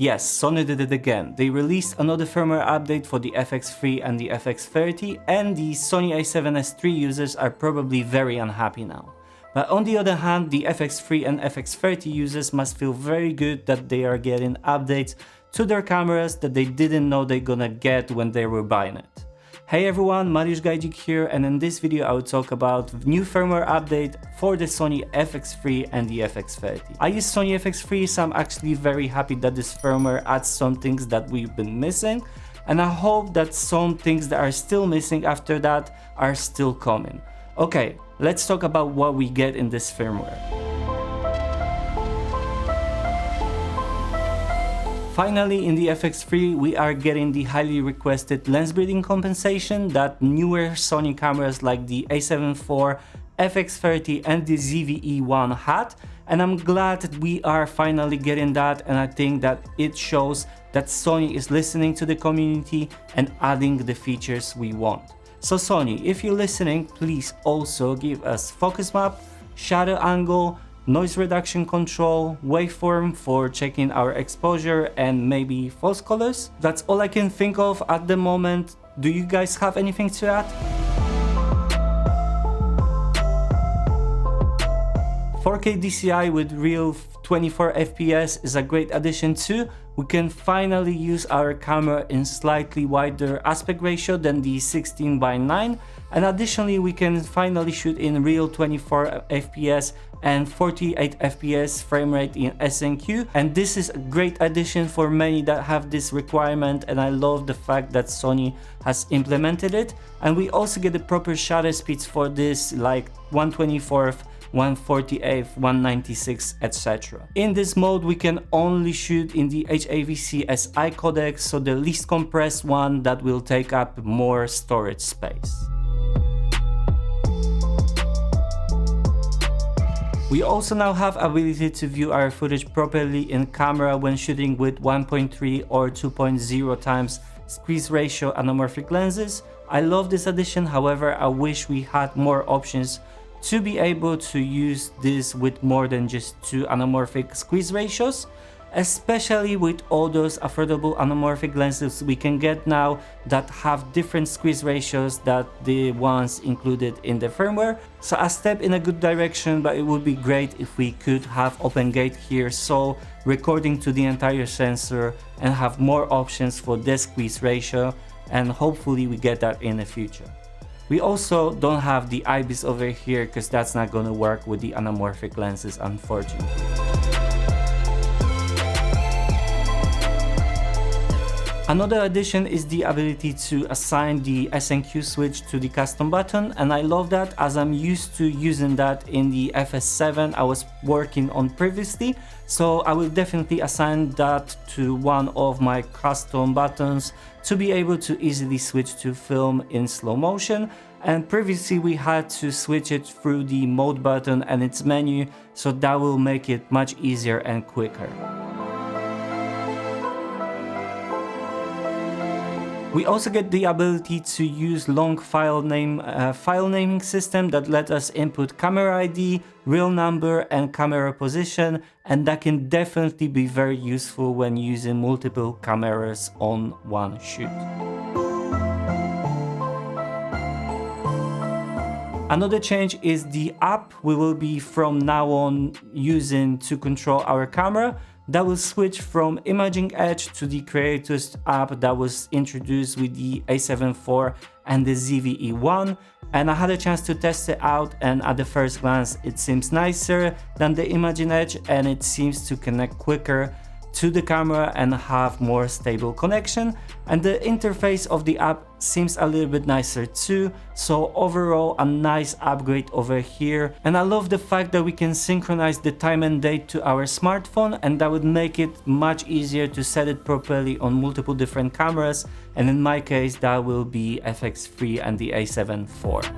Yes, Sony did it again. They released another firmware update for the FX3 and the FX30, and the Sony a7S III users are probably very unhappy now. But on the other hand, the FX3 and FX30 users must feel very good that they are getting updates to their cameras that they didn't know they're gonna get when they were buying it. Hey everyone, mariuszgajdzik here, and in this video I will talk about new firmware update for the Sony FX3 and the FX30. I use Sony FX3, so I'm actually very happy that this firmware adds some things that we've been missing, and I hope that some things that are still missing after that are still coming. Okay, let's talk about what we get in this firmware. Finally, in the FX3, we are getting the highly requested lens bleeding compensation that newer Sony cameras like the a7 IV, FX30 and the ZV-E1 had, and I'm glad that we are finally getting that, and I think that it shows that Sony is listening to the community and adding the features we want. So Sony, if you're listening, please also give us focus map, shadow angle, noise reduction control, waveform for checking our exposure, and maybe false colors. That's all I can think of at the moment. Do you guys have anything to add? 4K DCI with real 24 FPS is a great addition too. We can finally use our camera in slightly wider aspect ratio than the 16:9, and additionally we can finally shoot in real 24 FPS and 48 FPS frame rate in SNQ, and this is a great addition for many that have this requirement, and I love the fact that Sony has implemented it. And we also get the proper shutter speeds for this, like 1/24th, 1/48th, 1/96, etc. In this mode we can only shoot in the HAVC-SI codec, so the least compressed one that will take up more storage space. We also now have ability to view our footage properly in camera when shooting with 1.3 or 2.0 times squeeze ratio anamorphic lenses. I love this addition, however I wish we had more options to be able to use this with more than just 2 anamorphic squeeze ratios, especially with all those affordable anamorphic lenses we can get now that have different squeeze ratios than the ones included in the firmware. So a step in a good direction, but it would be great if we could have open gate here, so recording to the entire sensor, and have more options for the squeeze ratio, and hopefully we get that in the future. We also don't have the IBIS over here because that's not gonna work with the anamorphic lenses, unfortunately. Another addition is the ability to assign the SNQ switch to the custom button, and I love that as I'm used to using that in the FS7 I was working on previously, so I will definitely assign that to one of my custom buttons to be able to easily switch to film in slow motion. And previously we had to switch it through the mode button and its menu, so that will make it much easier and quicker. We also get the ability to use long file naming system that let us input camera ID, real number and camera position, and that can definitely be very useful when using multiple cameras on one shoot. Another change is the app we will be from now on using to control our camera. That will switch from Imaging Edge to the Creators app that was introduced with the a7 IV and the ZV-E1, and I had a chance to test it out, and at the first glance it seems nicer than the Imaging Edge, and it seems to connect quicker to the camera and have more stable connection, and the interface of the app seems a little bit nicer too, so overall a nice upgrade over here. And I love the fact that we can synchronize the time and date to our smartphone, and that would make it much easier to set it properly on multiple different cameras, and in my case that will be FX3 and the a7 IV.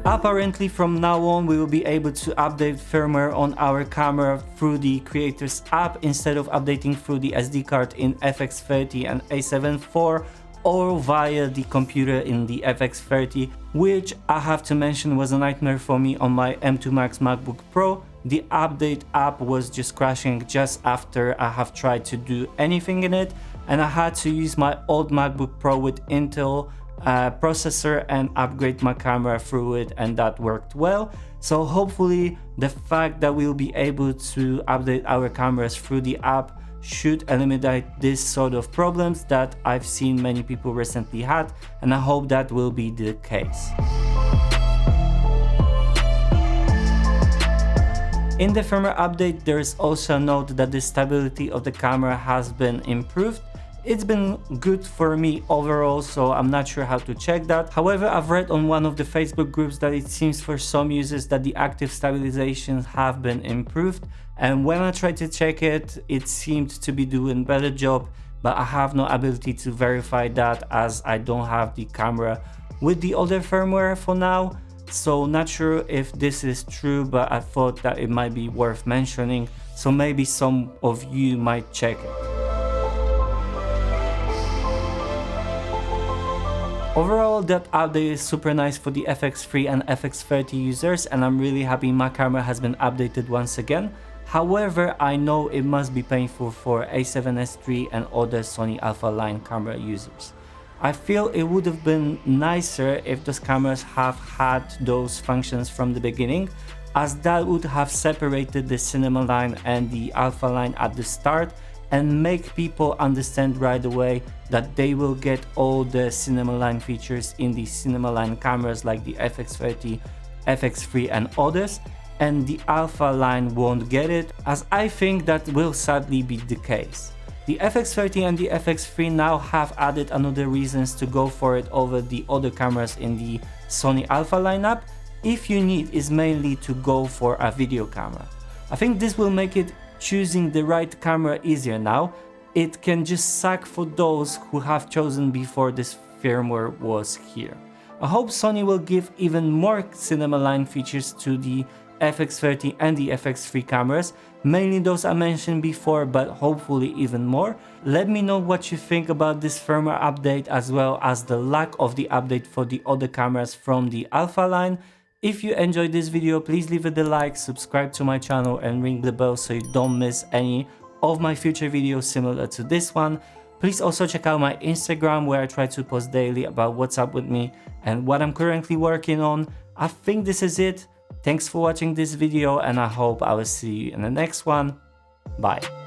Apparently from now on we will be able to update firmware on our camera through the Creators app instead of updating through the SD card in FX30 and a7 IV or via the computer in the FX30. which I have to mention was a nightmare for me on my M2 Max MacBook Pro. The update app was just crashing just after I have tried to do anything in it, and I had to use my old MacBook Pro with Intel processor and upgrade my camera through it, and that worked well. So hopefully the fact that we'll be able to update our cameras through the app should eliminate this sort of problems that I've seen many people recently had, and I hope that will be the case. In the firmware update, there is also a note that the stability of the camera has been improved. It's been good for me overall, so I'm not sure how to check that. However, I've read on one of the Facebook groups that it seems for some users that the active stabilizations have been improved, and when I tried to check it, it seemed to be doing better job, but I have no ability to verify that as I don't have the camera with the older firmware for now. So not sure if this is true, but I thought that it might be worth mentioning, so maybe some of you might check it. Overall, that update is super nice for the FX3 and FX30 users, and I'm really happy my camera has been updated once again. However, I know it must be painful for A7S III and other Sony Alpha line camera users. I feel it would have been nicer if those cameras have had those functions from the beginning, as that would have separated the cinema line and the Alpha line at the start and make people understand right away that they will get all the cinema line features in the cinema line cameras like the FX30, FX3 and others, and the Alpha line won't get it, as I think that will sadly be the case. The FX30 and the FX3 now have added another reasons to go for it over the other cameras in the Sony Alpha lineup, if you need is mainly to go for a video camera. I think this will make it choosing the right camera easier now. It can just suck for those who have chosen before this firmware was here. I hope Sony will give even more cinema line features to the FX30 and the FX3 cameras, mainly those I mentioned before, but hopefully even more. Let me know what you think about this firmware update, as well as the lack of the update for the other cameras from the Alpha line. If you enjoyed this video, please leave it a like, subscribe to my channel and ring the bell so you don't miss any of my future videos similar to this one. Please also check out my Instagram, where I try to post daily about what's up with me and what I'm currently working on. I think this is it. Thanks for watching this video, and I hope I will see you in the next one. Bye.